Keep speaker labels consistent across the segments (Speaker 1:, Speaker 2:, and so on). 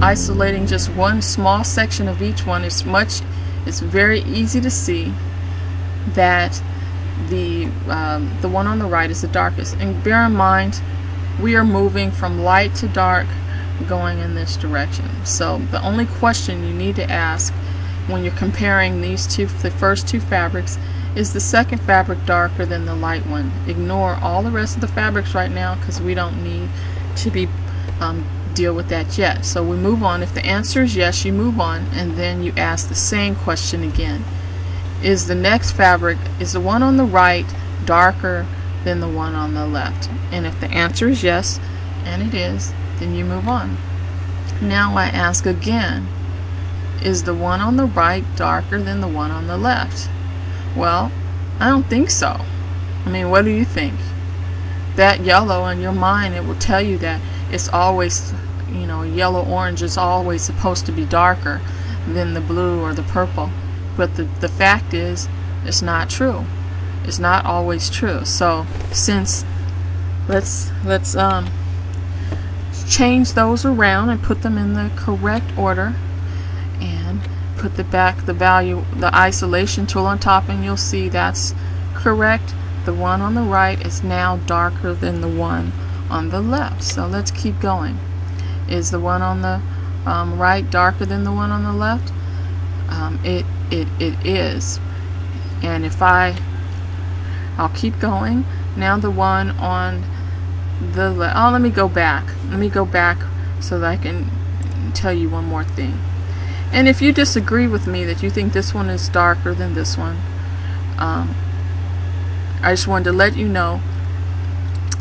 Speaker 1: isolating just one small section of each one, it's very easy to see that the one on the right is the darkest. And bear in mind, we are moving from light to dark going in this direction. So the only question you need to ask when you're comparing the first two fabrics, is the second fabric darker than the light one? Ignore all the rest of the fabrics right now because we don't need to deal with that yet. So we move on. If the answer is yes, you move on, and then you ask the same question again. Is the next fabric, is the one on the right darker than the one on the left? And if the answer is yes, and it is, then you move on. Now I ask again, is the one on the right darker than the one on the left? Well, I don't think so. I mean, what do you think? That yellow in your mind, it will tell you that it's always, you know, yellow orange is always supposed to be darker than the blue or the purple. But the fact is, it's not true. It's not always true. So let's change those around and put them in the correct order, and put the isolation tool on top, and you'll see that's correct. The one on the right is now darker than the one on the left. So let's keep going. Is the one on the right darker than the one on the left? It is. And if I'll keep going. Now the one on the left. Oh, let me go back. Let me go back so that I can tell you one more thing. And if you disagree with me that you think this one is darker than this one, I just wanted to let you know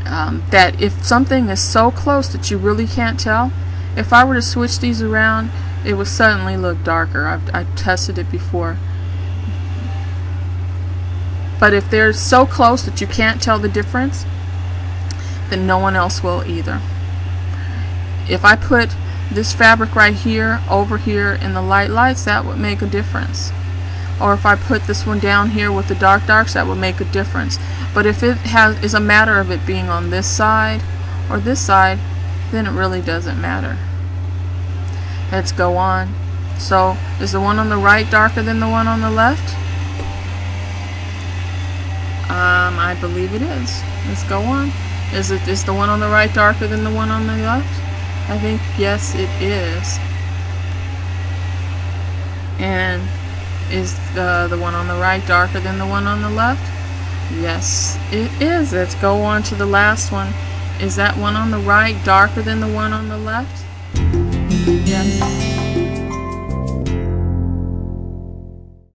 Speaker 1: that if something is so close that you really can't tell, if I were to switch these around, it would suddenly look darker. I've tested it before. But if they're so close that you can't tell the difference, then no one else will either. If I put this fabric right here over here in the lights, that would make a difference. Or if I put this one down here with the darks, that would make a difference. But if it is a matter of it being on this side or this side, then it really doesn't matter. Let's go on. So is the one on the right darker than the one on the left? I believe it is. Let's go on. Is the one on the right darker than the one on the left? I think yes, it is. And is the one on the right darker than the one on the left? Yes, it is. Let's go on to the last one. Is that one on the right darker than the one on the left? Yes.